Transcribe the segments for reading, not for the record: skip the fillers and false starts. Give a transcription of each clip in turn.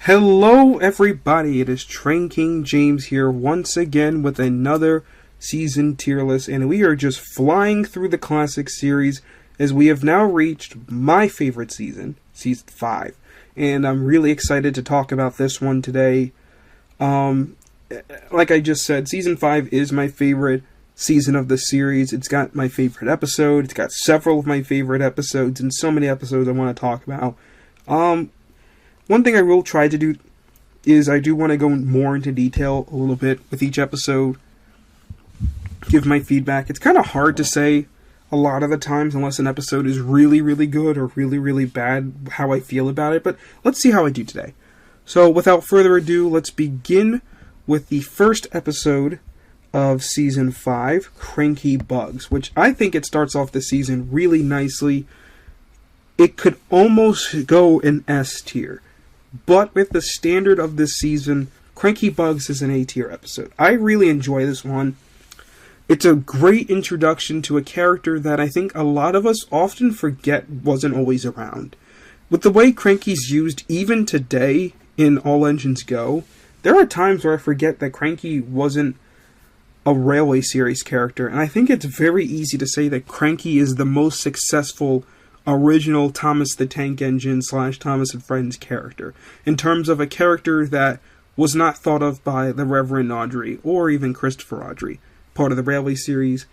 Hello everybody, it is Train King James here once again with another season tier list, and we are just flying through the classic series as we have now reached my favorite season, season 5, and I'm really excited to talk about this one today. Like I just said, season 5 is my favorite season of the series. It's got my favorite episode, it's got several of my favorite episodes, and so many episodes I want to talk about. One thing I will try to do is I do want to go more into detail a little bit with each episode, give my feedback. It's kind of hard to say a lot of the times unless an episode is really, really good or really, really bad, how I feel about it, but let's see how I do today. So without further ado, let's begin with the first episode of Season 5, Cranky Bugs, which I think it starts off the season really nicely. It could almost go an S tier. But with the standard of this season, Cranky Bugs is an A tier episode. I really enjoy this one. It's a great introduction to a character that I think a lot of us often forget wasn't always around. With the way Cranky's used even today in All Engines Go, there are times where I forget that Cranky wasn't a Railway series character, and I think it's very easy to say that Cranky is the most successful original Thomas the Tank Engine / Thomas and Friends character, in terms of a character that was not thought of by the Reverend Audrey or even Christopher Audrey, part of the Railway series.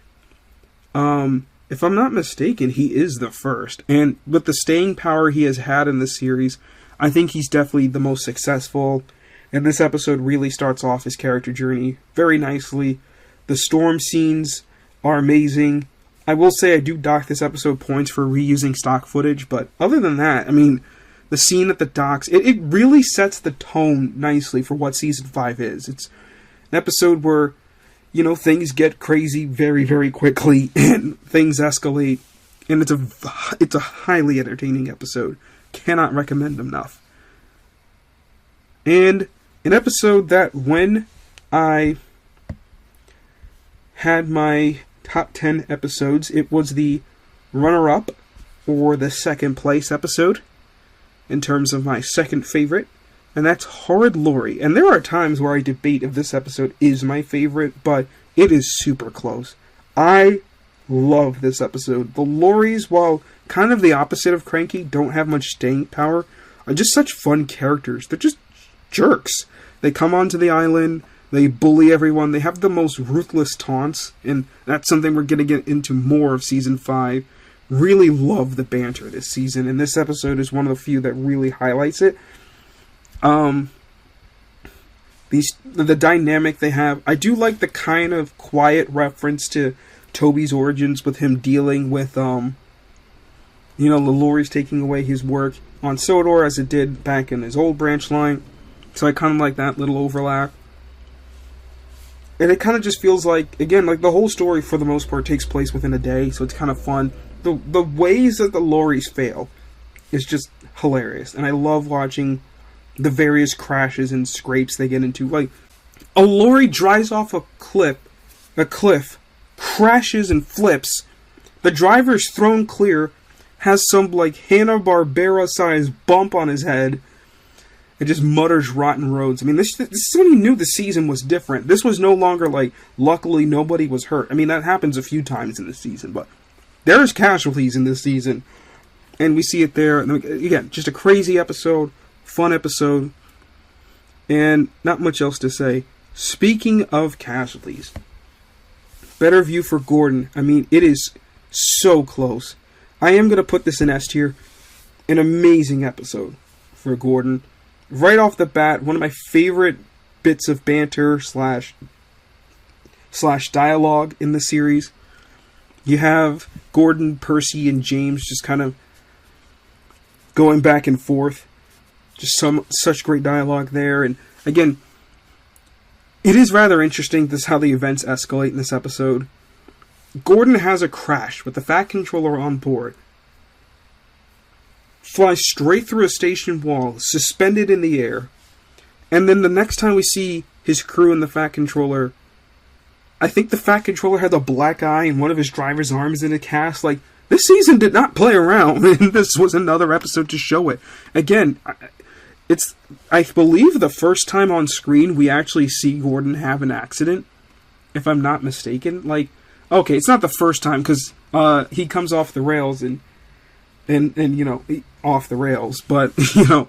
If I'm not mistaken, he is the first, and with the staying power he has had in the series, I think he's definitely the most successful, and this episode really starts off his character journey very nicely. The storm scenes are amazing. I will say I do dock this episode points for reusing stock footage, but other than that, I mean, the scene at the docks, it really sets the tone nicely for what Season 5 is. It's an episode where, things get crazy very, very quickly, and things escalate, and it's a highly entertaining episode. Cannot recommend enough. And an episode that when I had my top 10 episodes, it was the runner-up, or the second place episode, in terms of my second favorite, and that's Horrid Lorry. And there are times where I debate if this episode is my favorite, but it is super close. I love this episode. The lorries, while kind of the opposite of Cranky, don't have much staying power, are just such fun characters. They're just jerks. They come onto the island, they bully everyone, they have the most ruthless taunts, and that's something we're going to get into more of Season 5. Really love the banter this season, and this episode is one of the few that really highlights it. The dynamic they have, I do like the kind of quiet reference to Toby's origins with him dealing with, the lorries taking away his work on Sodor as it did back in his old branch line. So I kind of like that little overlap. And it kind of just feels like, again, like the whole story for the most part takes place within a day, so it's kind of fun. The ways that the lorries fail is just hilarious, and I love watching the various crashes and scrapes they get into. Like, a lorry drives off a cliff, crashes and flips, the driver's thrown clear, has some, like, Hanna-Barbera-sized bump on his head, it just mutters rotten roads. I mean, this is when you knew the season was different. This was no longer like, luckily nobody was hurt. I mean, that happens a few times in this season, but there's casualties in this season, and we see it there. And again, just a crazy episode, fun episode, and not much else to say. Speaking of casualties, better view for Gordon. I mean, it is so close. I am going to put this in S tier. An amazing episode for Gordon. Right off the bat, one of my favorite bits of banter slash dialogue in the series. You have Gordon, Percy, and James just kind of going back and forth. Just such great dialogue there. And again, it is rather interesting how the events escalate in this episode. Gordon has a crash with the Fat Controller on board. Flies straight through a station wall, suspended in the air. And then the next time we see his crew and the Fat Controller, I think the Fat Controller had a black eye and one of his driver's arms in a cast. Like, this season did not play around, and this was another episode to show it. Again, it's, I believe, the first time on screen we actually see Gordon have an accident, if I'm not mistaken. Like, okay, it's not the first time, because he comes off the rails and you know, off the rails, but, you know,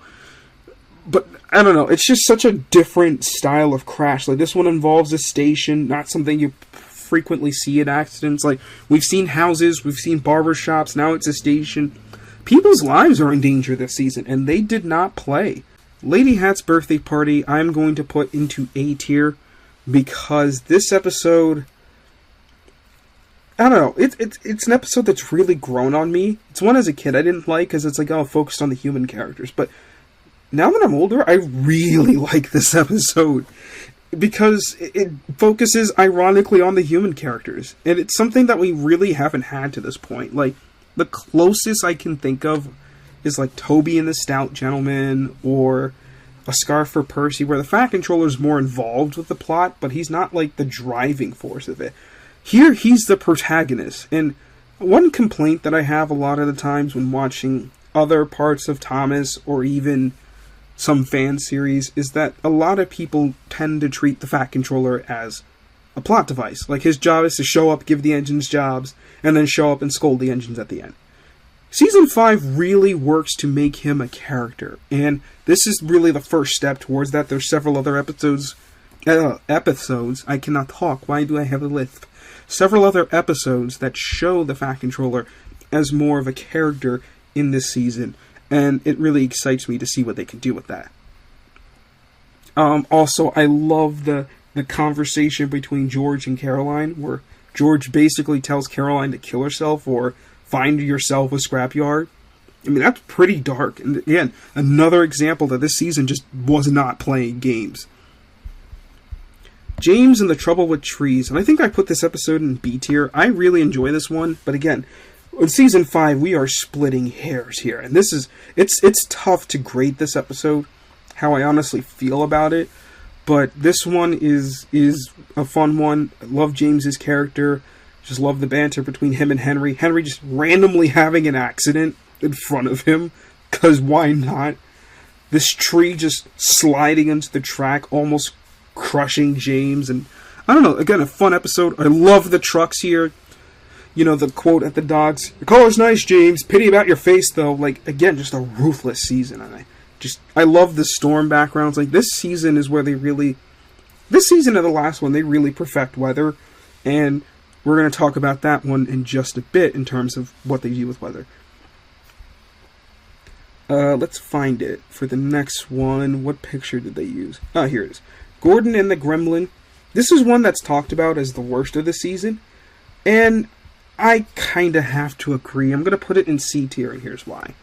but I don't know, it's just such a different style of crash. Like, this one involves a station, not something you frequently see in accidents. Like, we've seen houses, we've seen barbershops, now it's a station. People's lives are in danger this season, and they did not play. Lady Hatt's birthday party, I'm going to put into A tier, because this episode, I don't know, it's an episode that's really grown on me. It's one as a kid I didn't like, because it's like, oh, focused on the human characters, but now that I'm older, I really like this episode, because it focuses, ironically, on the human characters, and it's something that we really haven't had to this point. Like, the closest I can think of is like Toby and the Stout Gentleman, or A Scarf for Percy, where the Fat Controller's more involved with the plot, but he's not like the driving force of it. Here, he's the protagonist, and one complaint that I have a lot of the times when watching other parts of Thomas, or even some fan series, is that a lot of people tend to treat the Fat Controller as a plot device. Like, his job is to show up, give the engines jobs, and then show up and scold the engines at the end. Season 5 really works to make him a character, and this is really the first step towards that. There's several other episodes, I cannot talk, why do I have a lisp? Several other episodes that show the Fat Controller as more of a character in this season, and it really excites me to see what they can do with that. Also, I love the conversation between George and Caroline, where George basically tells Caroline to kill herself or find yourself a scrapyard. I mean, that's pretty dark. And again, another example that this season just was not playing games. James and the Trouble with Trees, and I think I put this episode in B tier. I really enjoy this one, but again, in Season 5, we are splitting hairs here, and this is, it's tough to grade this episode, how I honestly feel about it, but this one is a fun one. I love James's character, just love the banter between him and Henry. Henry just randomly having an accident in front of him, because why not? This tree just sliding into the track, almost crushing James, and I don't know, again, a fun episode. I love the trucks here. You know, the quote at the dogs, "Your color's nice, James. Pity about your face, though." Like, again, just a ruthless season. And I love the storm backgrounds. Like, this season is where they really, this season and the last one, they really perfect weather. And we're going to talk about that one in just a bit in terms of what they do with weather. Let's find it for the next one. What picture did they use? Oh, here it is. Gordon and the Gremlin. This is one that's talked about as the worst of the season. And I kind of have to agree. I'm going to put it in C tier, and here's why.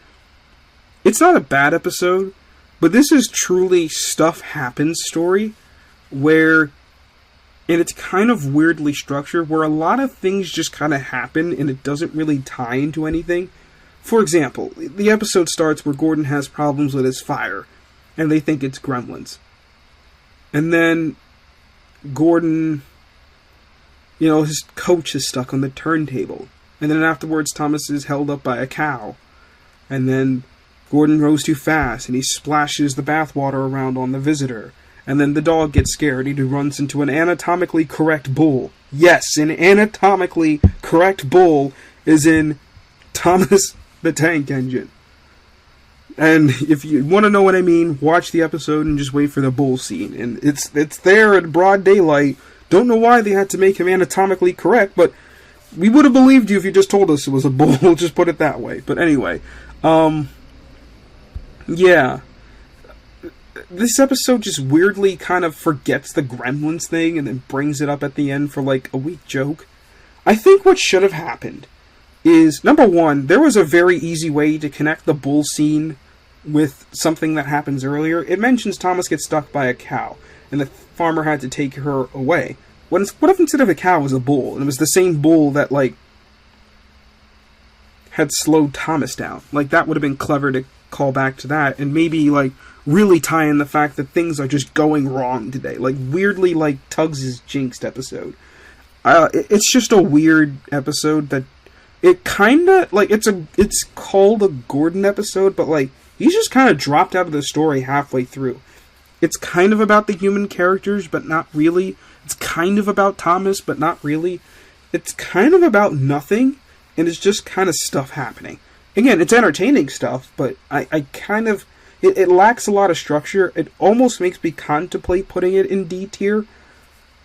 It's not a bad episode, but this is truly stuff happens story, where, and it's kind of weirdly structured, where a lot of things just kind of happen, and it doesn't really tie into anything. For example, the episode starts where Gordon has problems with his fire, and they think it's gremlins. And then Gordon, you know, his coach is stuck on the turntable. And then afterwards, Thomas is held up by a cow. And then Gordon rows too fast, and he splashes the bathwater around on the visitor. And then the dog gets scared, and he runs into an anatomically correct bull. Yes, an anatomically correct bull is in Thomas the Tank Engine. And if you want to know what I mean, watch the episode and just wait for the bull scene. And it's there in broad daylight. Don't know why they had to make him anatomically correct, but we would have believed you if you just told us it was a bull. We'll just put it that way. But anyway, yeah. This episode just weirdly kind of forgets the Gremlins thing and then brings it up at the end for like a weak joke. I think what should have happened is, number one, there was a very easy way to connect the bull scene with something that happens earlier. It mentions Thomas gets stuck by a cow, and the farmer had to take her away. What if instead of a cow it was a bull, and it was the same bull that, like, had slowed Thomas down? Like, that would have been clever to call back to that, and maybe, like, really tie in the fact that things are just going wrong today. Like, weirdly, like, Tugs' jinxed episode. It's just a weird episode that it kinda, like, it's called a Gordon episode, but, like, he's just kind of dropped out of the story halfway through. It's kind of about the human characters, but not really. It's kind of about Thomas, but not really. It's kind of about nothing, and it's just kind of stuff happening. Again, it's entertaining stuff, but I kind of... It lacks a lot of structure. It almost makes me contemplate putting it in D tier,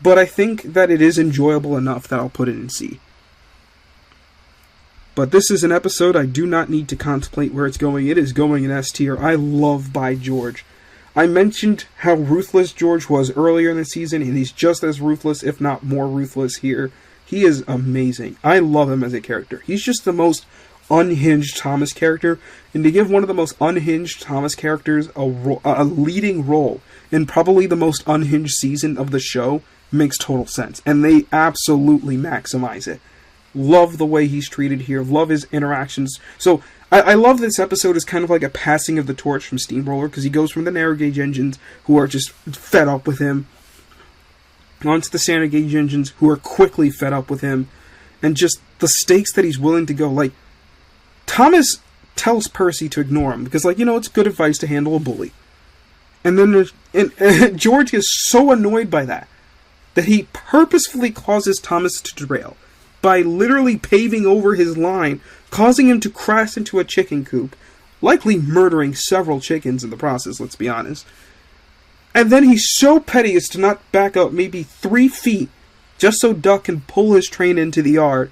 but I think that it is enjoyable enough that I'll put it in C. But this is an episode I do not need to contemplate where it's going. It is going in S tier. I love By George. I mentioned how ruthless George was earlier in the season, and he's just as ruthless, if not more ruthless here. He is amazing. I love him as a character. He's just the most unhinged Thomas character, and to give one of the most unhinged Thomas characters a leading role in probably the most unhinged season of the show makes total sense, and they absolutely maximize it. Love the way he's treated here, love his interactions. So I love this episode as kind of like a passing of the torch from Steamroller, because he goes from the narrow gauge engines, who are just fed up with him, onto the standard gauge engines, who are quickly fed up with him, and just the stakes that he's willing to go. Like, Thomas tells Percy to ignore him, because, like, it's good advice to handle a bully. And then George is so annoyed by that he purposefully causes Thomas to derail, by literally paving over his line, causing him to crash into a chicken coop, likely murdering several chickens in the process, let's be honest. And then he's so petty as to not back up maybe 3 feet, just so Duck can pull his train into the yard.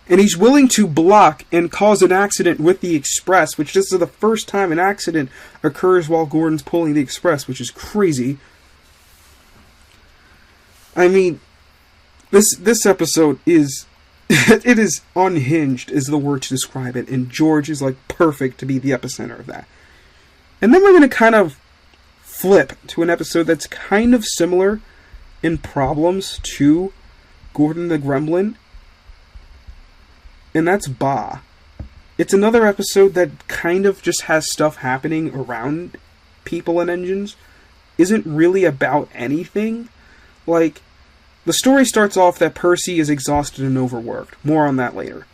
And he's willing to block and cause an accident with the express, which this is the first time an accident occurs while Gordon's pulling the express, which is crazy. I mean, this episode is... it is unhinged, is the word to describe it, and George is, like, perfect to be the epicenter of that. And then we're going to kind of flip to an episode that's kind of similar in problems to Gordon the Gremlin, and that's Ba. It's another episode that kind of just has stuff happening around people and engines, isn't really about anything. Like, the story starts off that Percy is exhausted and overworked. More on that later.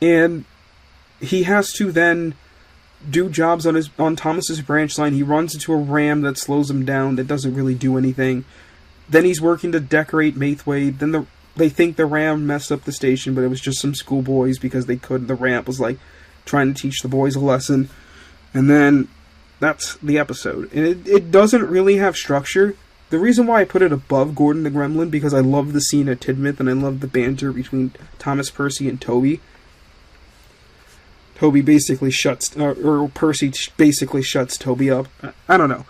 And he has to then do jobs on Thomas's branch line. He runs into a ram that slows him down, that doesn't really do anything. Then he's working to decorate Maithwaite. Then they think the ram messed up the station, but it was just some schoolboys because they could. The ram was like trying to teach the boys a lesson. And then that's the episode. And it doesn't really have structure. The reason why I put it above Gordon the Gremlin, because I love the scene at Tidmouth, and I love the banter between Thomas, Percy, and Toby. Percy basically shuts Toby up. I don't know.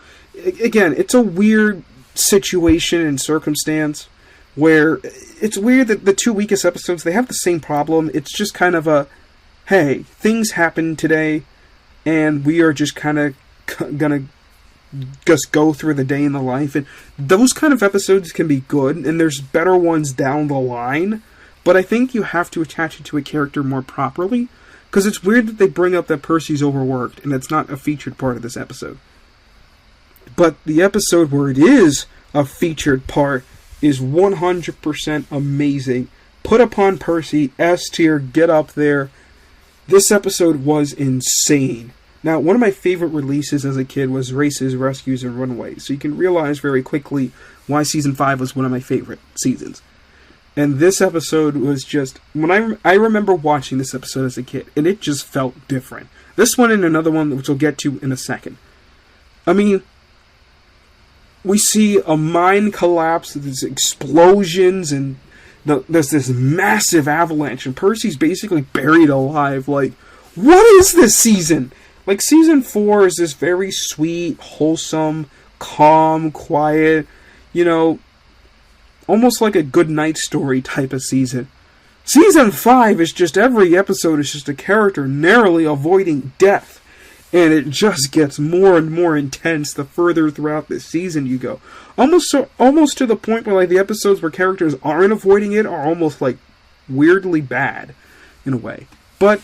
Again, it's a weird situation and circumstance where it's weird that the 2 weakest episodes, they have the same problem. It's just kind of a, hey, things happen today, and we are just kind of gonna just go through the day in the life. And those kind of episodes can be good, and there's better ones down the line, but I think you have to attach it to a character more properly, because it's weird that they bring up that Percy's overworked, and it's not a featured part of this episode. But the episode where it is a featured part is 100% amazing. Put upon Percy, S tier, get up there. This episode was insane. Now, one of my favorite releases as a kid was Races, Rescues, and Runaways, so you can realize very quickly why Season 5 was one of my favorite seasons. And this episode was just... I remember watching this episode as a kid, and it just felt different. This one and another one, which we'll get to in a second. I mean, we see a mine collapse, there's explosions, and there's this massive avalanche, and Percy's basically buried alive. Like, what is this season? Like, Season 4 is this very sweet, wholesome, calm, quiet, almost like a good night story type of season. Season 5 is just, every episode is just a character narrowly avoiding death. And it just gets more and more intense the further throughout the season you go. Almost to the point where, like, the episodes where characters aren't avoiding it are almost, like, weirdly bad, in a way. But...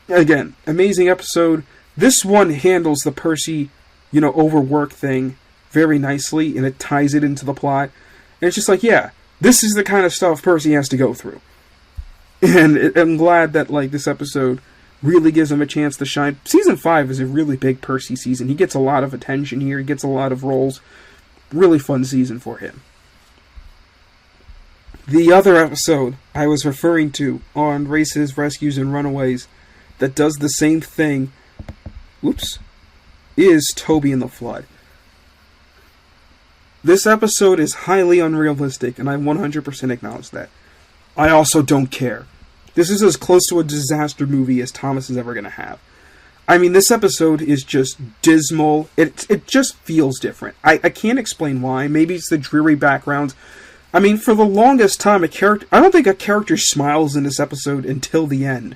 again, amazing episode. This one handles the Percy, overwork thing very nicely, and it ties it into the plot. And it's just like, yeah, this is the kind of stuff Percy has to go through. And I'm glad that, like, this episode really gives him a chance to shine. Season 5 is a really big Percy season. He gets a lot of attention here. He gets a lot of roles. Really fun season for him. The other episode I was referring to on Races, Rescues, and Runaways that does the same thing, is Toby and the Flood. This episode is highly unrealistic, and I 100% acknowledge that. I also don't care. This is as close to a disaster movie as Thomas is ever going to have. I mean, this episode is just dismal. It just feels different. I can't explain why. Maybe it's the dreary background. I mean, for the longest time, I don't think a character smiles in this episode until the end.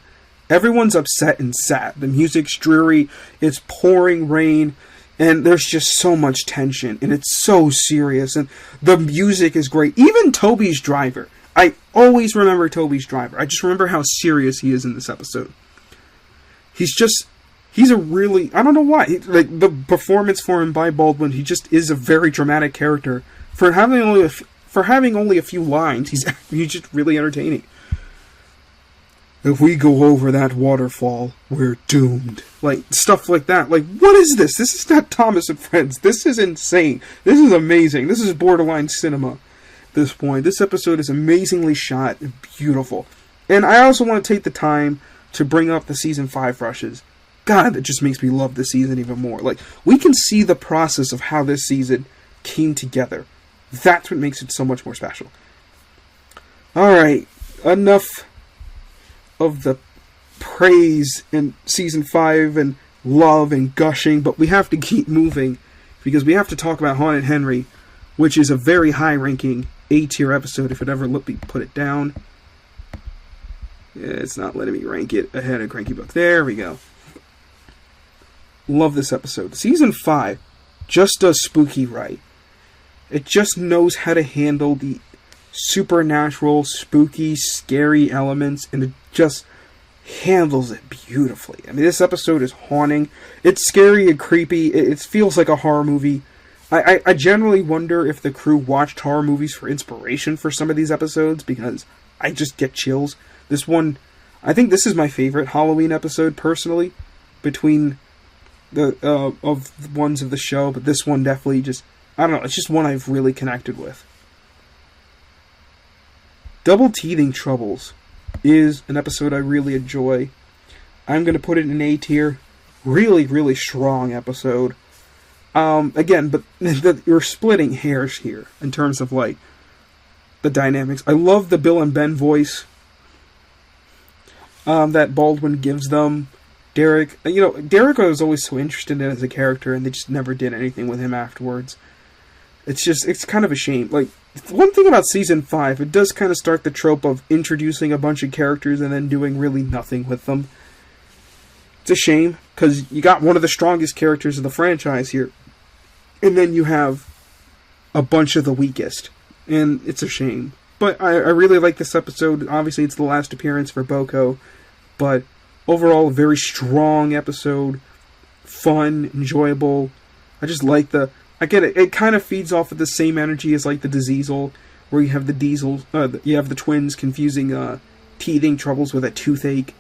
Everyone's upset and sad. The music's dreary, it's pouring rain, and there's just so much tension, and it's so serious, and the music is great. Even Toby's driver. I always remember Toby's driver. I just remember how serious he is in this episode. He's a really, I don't know why, like, the performance for him by Baldwin, he just is a very dramatic character. For having only a few lines, he's just really entertaining. If we go over that waterfall, we're doomed. Like, stuff like that. Like, what is this? This is not Thomas and Friends. This is insane. This is amazing. This is borderline cinema at this point. This episode is amazingly shot and beautiful. And I also want to take the time to bring up the Season 5 rushes. God, that just makes me love this season even more. Like, we can see the process of how this season came together. That's what makes it so much more special. Alright, enough of the praise in Season 5 and love and gushing, but we have to keep moving because we have to talk about Haunted Henry, which is a very high-ranking A-tier episode if it ever let me put it down. Yeah, it's not letting me rank it ahead of Cranky Book. There we go. Love this episode. Season 5 just does spooky right. It just knows how to handle the supernatural, spooky, scary elements, and it just handles it beautifully. I mean, this episode is haunting. It's scary and creepy. It feels like a horror movie. I generally wonder if the crew watched horror movies for inspiration for some of these episodes, because I just get chills. This one, I think this is my favorite Halloween episode, personally, between the of the ones of the show, but this one definitely just, I don't know, it's just one I've really connected with. Double Teething Troubles is an episode I really enjoy. I'm going to put it in A tier. Really, really strong episode. Again, but you're splitting hairs here in terms of, like, the dynamics. I love the Bill and Ben voice that Baldwin gives them. Derek, Derek I was always so interested in as a character, and they just never did anything with him afterwards. It's kind of a shame. Like, one thing about Season 5, it does kind of start the trope of introducing a bunch of characters and then doing really nothing with them. It's a shame, because you got one of the strongest characters of the franchise here, and then you have a bunch of the weakest, and it's a shame. But I really like this episode. Obviously, it's the last appearance for Boko, but overall, a very strong episode. Fun, enjoyable. I just like I get it. It kind of feeds off of the same energy as, like, the Diesel, where you have you have the twins confusing teething troubles with a toothache.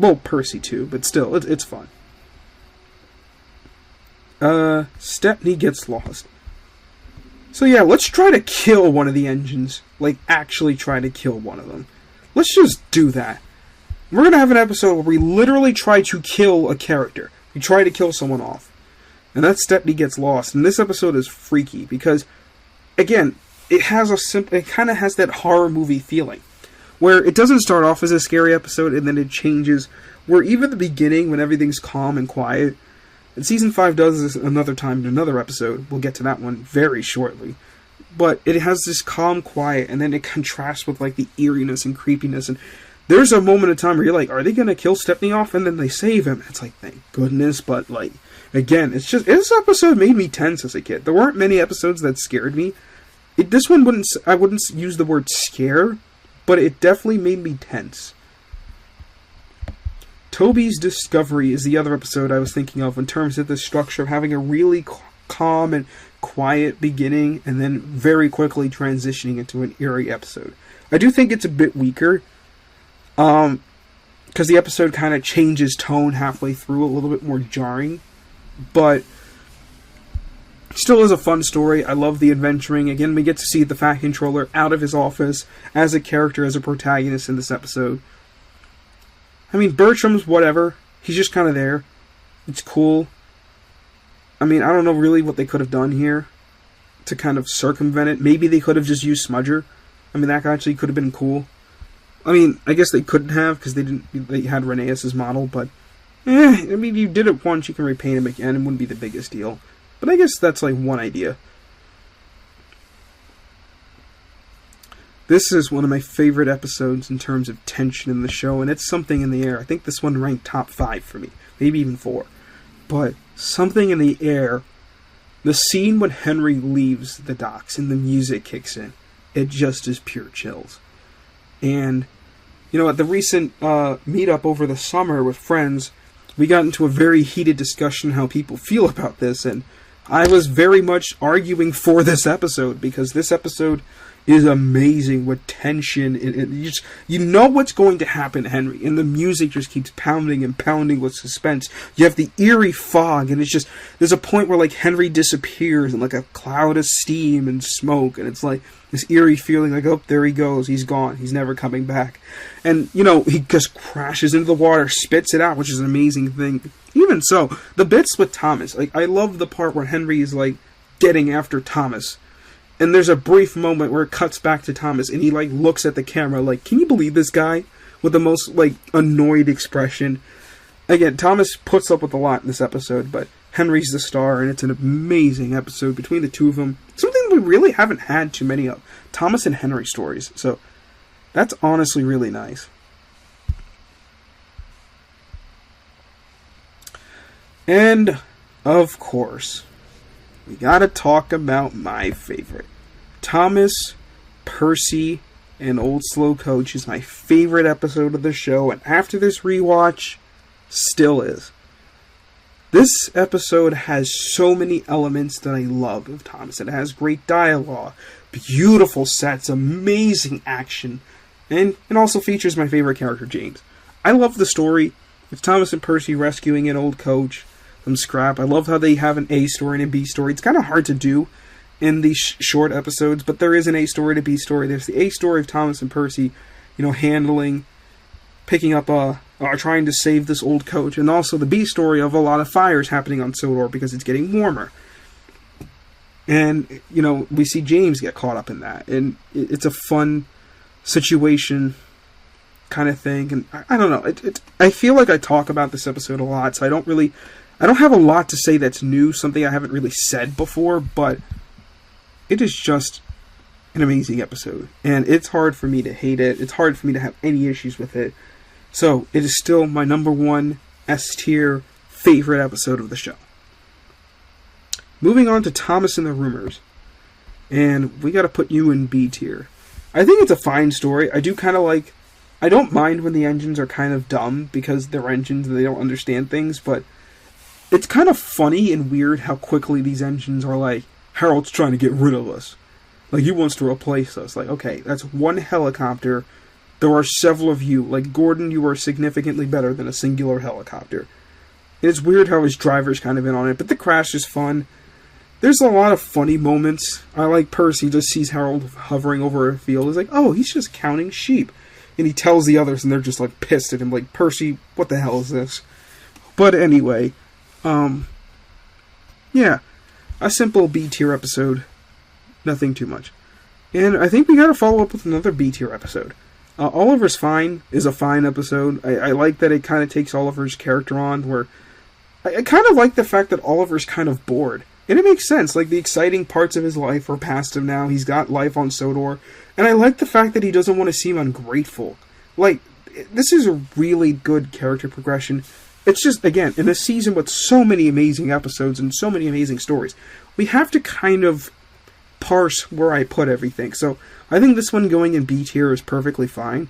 Well, Percy too, but still, it's fun. Stepney gets lost. So yeah, let's try to kill one of the engines. Like, actually try to kill one of them. Let's just do that. We're gonna have an episode where we literally try to kill a character. We try to kill someone off. And that Stepney gets lost. And this episode is freaky because, again, it kind of has that horror movie feeling. Where it doesn't start off as a scary episode and then it changes. Where even the beginning, when everything's calm and quiet, and Season 5 does this another time in another episode. We'll get to that one very shortly. But it has this calm quiet, and then it contrasts with, like, the eeriness and creepiness. And there's a moment of time where you're like, are they going to kill Stepney off? And then they save him. It's like, thank goodness. But, like, again, this episode made me tense as a kid. There weren't many episodes that scared me. This one I wouldn't use the word scare, but it definitely made me tense. Toby's Discovery is the other episode I was thinking of in terms of the structure of having a really calm and quiet beginning and then very quickly transitioning into an eerie episode. I do think it's a bit weaker. because the episode kind of changes tone halfway through, a little bit more jarring, but still is a fun story. I love the adventuring. Again, we get to see the Fat Controller out of his office as a character, as a protagonist in this episode. I mean, Bertram's whatever. He's just kind of there. It's cool. I mean, I don't know really what they could have done here to kind of circumvent it. Maybe they could have just used Smudger. I mean, that actually could have been cool. I mean, I guess they couldn't have because they had Rheneas' model, but I mean, you did it once, you can repaint him again. It wouldn't be the biggest deal. But I guess that's like one idea. This is one of my favorite episodes in terms of tension in the show, and it's Something in the Air. I think this one ranked top 5 for me, maybe even 4. But Something in the Air, the scene when Henry leaves the docks and the music kicks in, it just is pure chills. And, you know, at the recent meetup over the summer with friends, we got into a very heated discussion how people feel about this, and I was very much arguing for this episode, because this episode is amazing with tension. You know what's going to happen, Henry, and the music just keeps pounding and pounding with suspense. You have the eerie fog, and it's just, there's a point where like Henry disappears in like a cloud of steam and smoke, and it's like this eerie feeling like, oh, there he goes, he's gone, he's never coming back. And, you know, he just crashes into the water, spits it out, which is an amazing thing. Even so, the bits with Thomas, like, I love the part where Henry is like getting after Thomas. And there's a brief moment where it cuts back to Thomas, and he, like, looks at the camera like, can you believe this guy? With the most, like, annoyed expression. Again, Thomas puts up with a lot in this episode, but Henry's the star, and it's an amazing episode between the two of them. Something we really haven't had too many of. Thomas and Henry stories. So, that's honestly really nice. And, of course, we gotta talk about my favorite. Thomas, Percy, and Old Slow Coach is my favorite episode of the show, and after this rewatch, still is. This episode has so many elements that I love of Thomas. It has great dialogue, beautiful sets, amazing action, and it also features my favorite character, James. I love the story. It's Thomas and Percy rescuing an old coach from scrap. I love how they have an A story and a B story. It's kind of hard to do in these short episodes, but there is an A story and a B story. There's the A story of Thomas and Percy, you know, picking up trying to save this old coach, and also the B story of a lot of fires happening on Sodor because it's getting warmer. And, you know, we see James get caught up in that, and it's a fun situation kind of thing. And I don't know, I feel like I talk about this episode a lot, so I don't have a lot to say that's new, something I haven't really said before, but it is just an amazing episode. And it's hard for me to hate it. It's hard for me to have any issues with it. So, it is still my number 1 S-tier favorite episode of the show. Moving on to Thomas and the Rumors. And we gotta put you in B tier. I think it's a fine story. I don't mind when the engines are kind of dumb, because they're engines and they don't understand things, but it's kind of funny and weird how quickly these engines are like, Harold's trying to get rid of us. Like, he wants to replace us. Like, okay, that's one helicopter. There are several of you. Like, Gordon, you are significantly better than a singular helicopter. And it's weird how his driver's kind of in on it, but the crash is fun. There's a lot of funny moments. I like Percy just sees Harold hovering over a field. He's like, oh, he's just counting sheep. And he tells the others, and they're just, like, pissed at him. Like, Percy, what the hell is this? But anyway, yeah, a simple B-tier episode. Nothing too much. And I think we gotta follow up with another B-tier episode. Oliver's Fine is a fine episode. I like that it kind of takes Oliver's character on, where I kind of like the fact that Oliver's kind of bored. And it makes sense, like, the exciting parts of his life are past him now. He's got life on Sodor. And I like the fact that he doesn't want to seem ungrateful. Like, this is a really good character progression. It's just, again, in a season with so many amazing episodes and so many amazing stories, we have to kind of parse where I put everything. So, I think this one going in B tier is perfectly fine.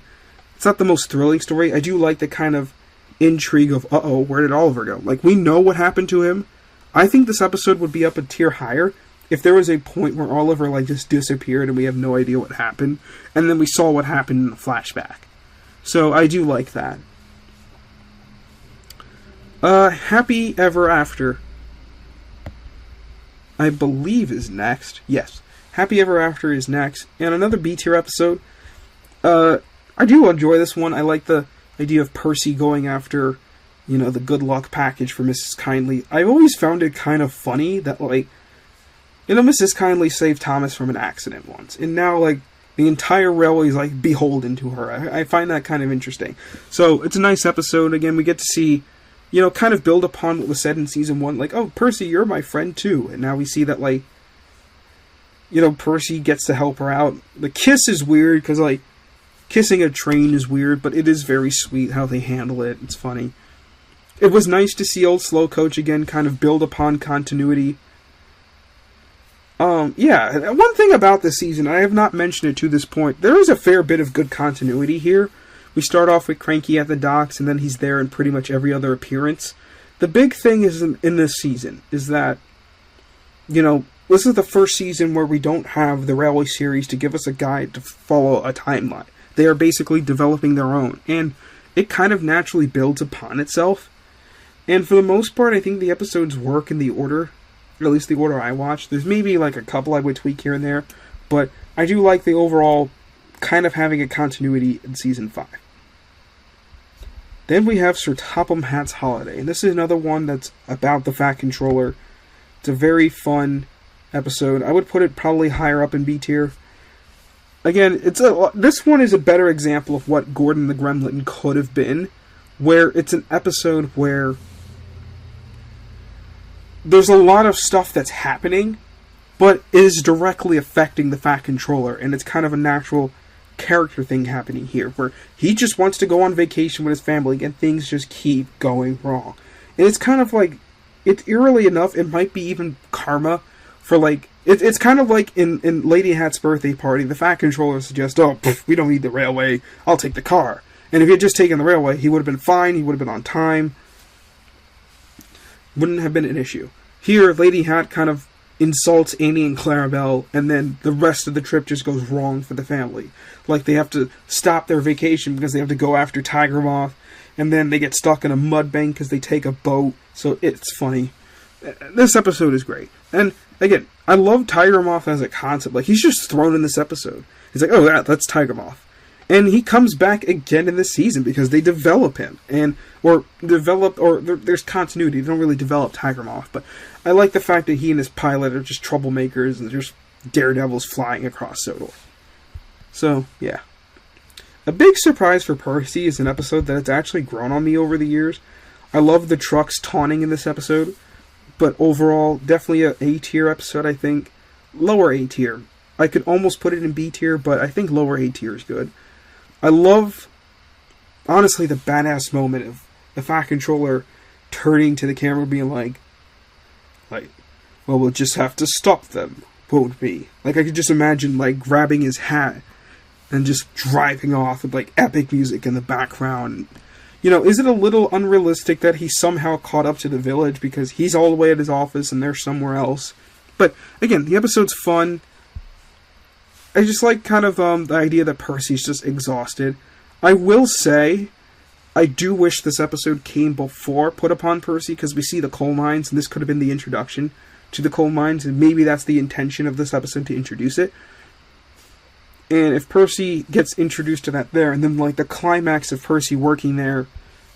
It's not the most thrilling story. I do like the kind of intrigue of, uh-oh, where did Oliver go? Like, we know what happened to him. I think this episode would be up a tier higher if there was a point where Oliver, like, just disappeared and we have no idea what happened, and then we saw what happened in the flashback. So, I do like that. Happy Ever After, I believe, is next. Yes, Happy Ever After is next, and another B tier episode. I do enjoy this one. I like the idea of Percy going after, the good luck package for Mrs. Kindly. I've always found it kind of funny that, Mrs. Kindly saved Thomas from an accident once, and now, the entire railway is, beholden to her. I find that kind of interesting. So, it's a nice episode. Again, we get to see, kind of build upon what was said in Season 1. Oh, Percy, you're my friend, too. And now we see that, Percy gets to help her out. The kiss is weird, because, kissing a train is weird, but it is very sweet how they handle it. It's funny. It was nice to see old Slow Coach again kind of build upon continuity. Yeah, one thing about this season, I have not mentioned it to this point, there is a fair bit of good continuity here. We start off with Cranky at the docks, and then he's there in pretty much every other appearance. The big thing is in this season is that, this is the first season where we don't have the Railway series to give us a guide to follow a timeline. They are basically developing their own, and it kind of naturally builds upon itself. And for the most part, I think the episodes work in the order, or at least the order I watched. There's maybe a couple I would tweak here and there, but I do like the overall kind of having a continuity in Season 5. Then we have Sir Topham Hatt's Holiday, and this is another one that's about the Fat Controller. It's a very fun episode. I would put it probably higher up in B tier. Again, this one is a better example of what Gordon the Gremlin could have been, where it's an episode where there's a lot of stuff that's happening, but is directly affecting the Fat Controller, and it's kind of a natural character thing happening here, where he just wants to go on vacation with his family, and things just keep going wrong. And it's kind of it's eerily enough, it might be even karma for it's kind of like in Lady Hatt's birthday party, the Fat Controller suggests, we don't need the railway, I'll take the car. And if he had just taken the railway, he would have been fine, he would have been on time. Wouldn't have been an issue. Here, Lady Hatt kind of insults Annie and Clarabelle, and then the rest of the trip just goes wrong for the family. They have to stop their vacation because they have to go after Tiger Moth, and then they get stuck in a mud bank because they take a boat, so it's funny. This episode is great. And, again, I love Tiger Moth as a concept. He's just thrown in this episode. He's like, oh, that's Tiger Moth. And he comes back again in this season because they develop him. There's continuity. They don't really develop Tiger Moth. But I like the fact that he and his pilot are just troublemakers and they're just daredevils flying across Sodor. So, yeah. A big surprise for Percy is an episode that has actually grown on me over the years. I love the trucks taunting in this episode. But overall, definitely a A tier episode, I think. Lower A tier. I could almost put it in B tier, but I think lower A tier is good. I love, honestly, the badass moment of the Fat Controller turning to the camera being like, well, we'll just have to stop them, won't we? I could just imagine, grabbing his hat and just driving off with, epic music in the background. Is it a little unrealistic that he somehow caught up to the village because he's all the way at his office and they're somewhere else? But, again, the episode's fun. I just like kind of the idea that Percy's just exhausted. I will say, I do wish this episode came before Put Upon Percy, because we see the coal mines, and this could have been the introduction to the coal mines, and maybe that's the intention of this episode, to introduce it. And if Percy gets introduced to that there, and then the climax of Percy working there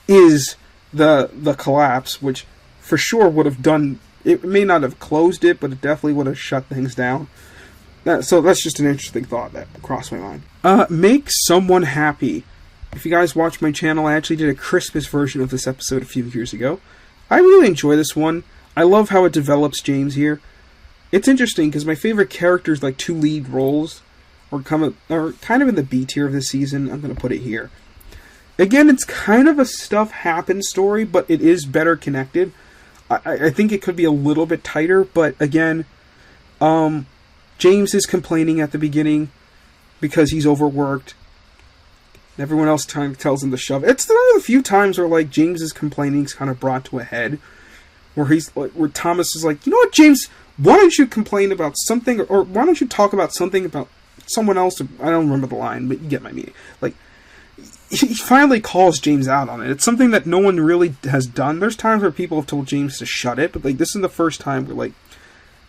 is the collapse, which for sure would have done, it may not have closed it, but it definitely would have shut things down. So that's just an interesting thought that crossed my mind. Make someone happy. If you guys watch my channel, I actually did a Christmas version of this episode a few years ago. I really enjoy this one. I love how it develops James here. It's interesting because my favorite characters, two lead roles, are kind of in the B tier of this season. I'm going to put it here. Again, it's kind of a stuff happens story, but it is better connected. I think it could be a little bit tighter, but again, James is complaining at the beginning because he's overworked. Everyone else tells him to shove. It's one of the few times where James's complaining is kind of brought to a head, where where Thomas is like, you know what, James, why don't you complain about something, or why don't you talk about something about someone else? I don't remember the line, but you get my meaning. he finally calls James out on it. It's something that no one really has done. There's times where people have told James to shut it, but like this is the first time where like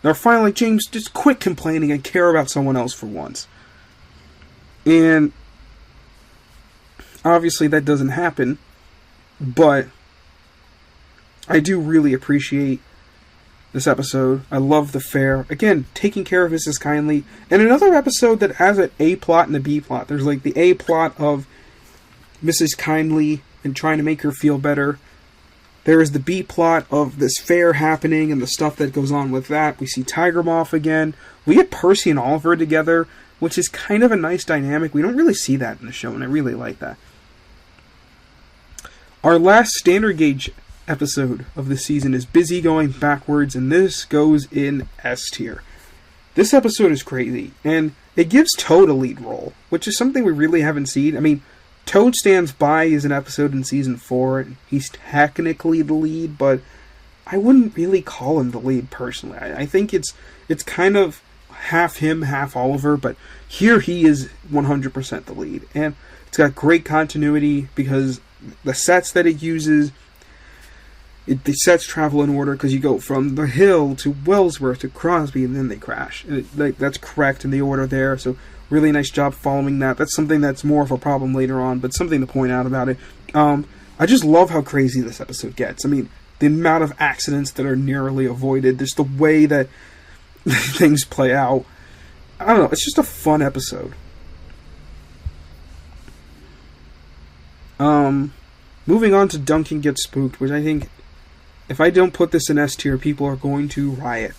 they're finally like, James, just quit complaining and care about someone else for once. And obviously that doesn't happen, but I do really appreciate this episode. I love the fair. Again, taking care of Mrs. Kindly. And another episode that has an A plot and a B plot. There's like the A plot of Mrs. Kindly and trying to make her feel better. There is the B plot of this fair happening and the stuff that goes on with that. We see Tiger Moth again. We get Percy and Oliver together, which is kind of a nice dynamic. We don't really see that in the show, and I really like that. Our last standard gauge episode of the season is Busy Going Backwards, and this goes in S tier. This episode is crazy, and it gives Toad a lead role, which is something we really haven't seen. I mean, Toad Stands By is an episode in Season 4, and he's technically the lead, but I wouldn't really call him the lead personally. I think it's kind of half him, half Oliver, but here he is 100% the lead. And it's got great continuity because the sets that it uses, the sets travel in order because you go from the Hill to Wellsworth to Crosby and then they crash. And that's correct in the order there, so really nice job following that. That's something that's more of a problem later on, but something to point out about it. I just love how crazy this episode gets. I mean, the amount of accidents that are narrowly avoided, just the way that things play out. I don't know, it's just a fun episode. Moving on to Duncan Gets Spooked, which I think, if I don't put this in S tier, people are going to riot.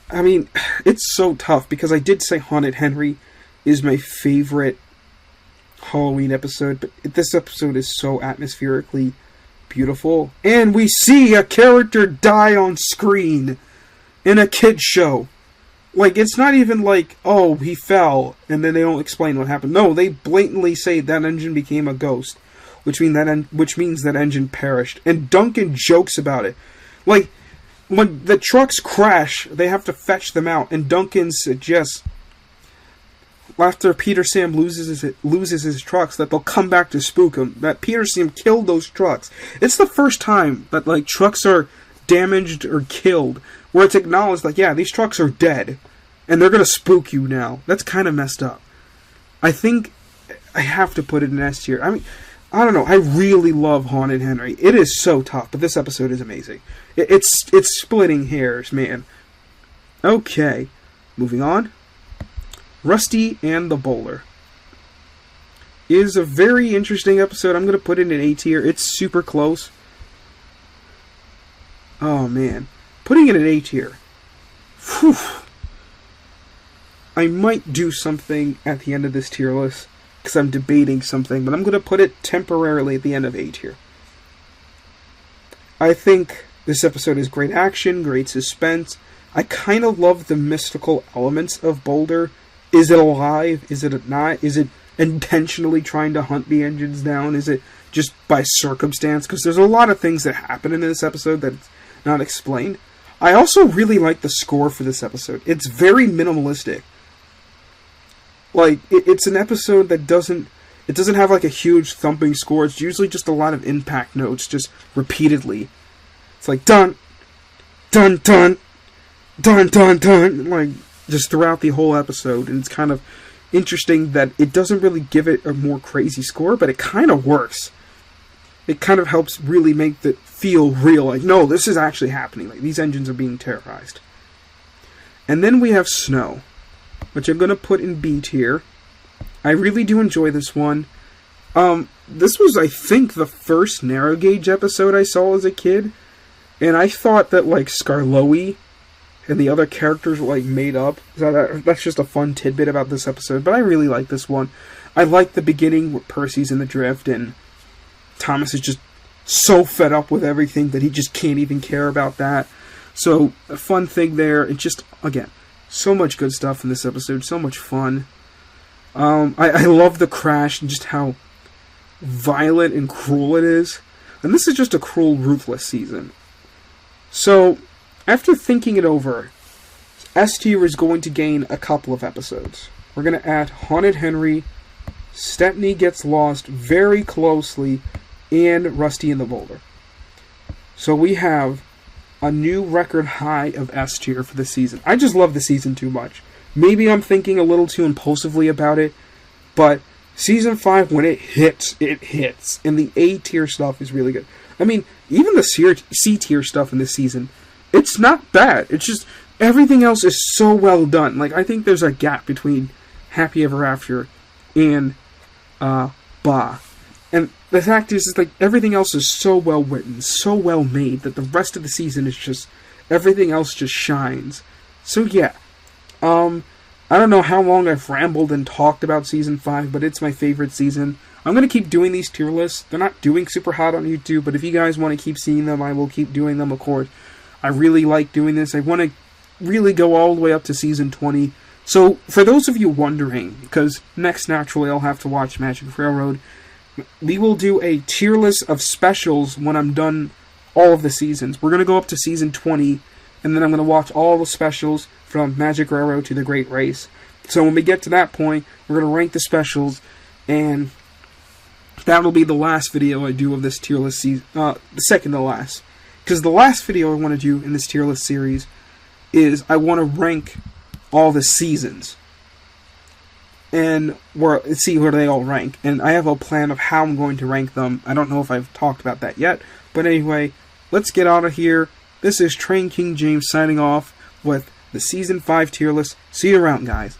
I mean, it's so tough, because I did say Haunted Henry is my favorite Halloween episode, but this episode is so atmospherically beautiful. And we see a character die on screen in a kid's show. Like, it's not even like, oh, he fell, and then they don't explain what happened. No, they blatantly say that engine became a ghost, which means that engine perished. And Duncan jokes about it. Like, when the trucks crash, they have to fetch them out, and Duncan suggests, after Peter Sam loses his trucks, that they'll come back to spook him. That Peter Sam killed those trucks. It's the first time that like trucks are damaged or killed, where it's acknowledged like, yeah, these trucks are dead, and they're gonna spook you now. That's kind of messed up. I think I have to put it in S tier. I mean, I don't know. I really love Haunted Henry. It is so tough, but this episode is amazing. It's splitting hairs, man. Okay, moving on. Rusty and the Bowler is a very interesting episode. I'm going to put it in A tier. It's super close. Oh, man. Putting it in A tier. Whew. I might do something at the end of this tier list, because I'm debating something, but I'm going to put it temporarily at the end of A tier. I think this episode is great action, great suspense. I kind of love the mystical elements of Boulder. Is it alive? Is it not? Is it intentionally trying to hunt the engines down? Is it just by circumstance? Because there's a lot of things that happen in this episode that's not explained. I also really like the score for this episode. It's very minimalistic. Like, it's an episode that doesn't have like a huge thumping score. It's usually just a lot of impact notes, just repeatedly. It's like dun, dun, dun, dun, dun, dun, like just throughout the whole episode. And it's kind of interesting that it doesn't really give it a more crazy score, but it kind of works. It kind of helps really make it feel real. Like, no, this is actually happening. Like, these engines are being terrorized. And then we have Snow, which I'm going to put in B tier. I really do enjoy this one. This was, I think, the first narrow gauge episode I saw as a kid. And I thought that, like, Skarloey and the other characters were, like, made up. That's just a fun tidbit about this episode. But I really like this one. I like the beginning where Percy's in the drift and Thomas is just so fed up with everything that he just can't even care about that. So, a fun thing there. It's just, again, so much good stuff in this episode. So much fun. I love the crash and just how violent and cruel it is. And this is just a cruel, ruthless season. So, after thinking it over, S tier is going to gain a couple of episodes. We're going to add Haunted Henry, Stepney gets lost very closely, and Rusty in the Boulder. So we have a new record high of S tier for the season. I just love the season too much. Maybe I'm thinking a little too impulsively about it, but Season 5, when it hits, and the A tier stuff is really good. I mean, even the C tier stuff in this season, it's not bad. It's just, everything else is so well done. Like, I think there's a gap between Happy Ever After and Bah. And the fact is, like, everything else is so well written, so well made, that the rest of the season is just, everything else just shines. So yeah, I don't know how long I've rambled and talked about Season 5, but it's my favorite season. I'm going to keep doing these tier lists. They're not doing super hot on YouTube, but if you guys want to keep seeing them, I will keep doing them, of course. I really like doing this. I want to really go all the way up to Season 20. So, for those of you wondering, because next, naturally, I'll have to watch Magic Railroad, we will do a tier list of specials when I'm done all of the seasons. We're going to go up to Season 20, and then I'm going to watch all the specials from Magic Railroad to The Great Race. So when we get to that point, we're going to rank the specials, and that'll be the last video I do of this tier list season, the second to last. Because the last video I want to do in this tier list series is I want to rank all the seasons. And see where they all rank. And I have a plan of how I'm going to rank them. I don't know if I've talked about that yet. But anyway, let's get out of here. This is Train King James signing off with the Season 5 tier list. See you around, guys.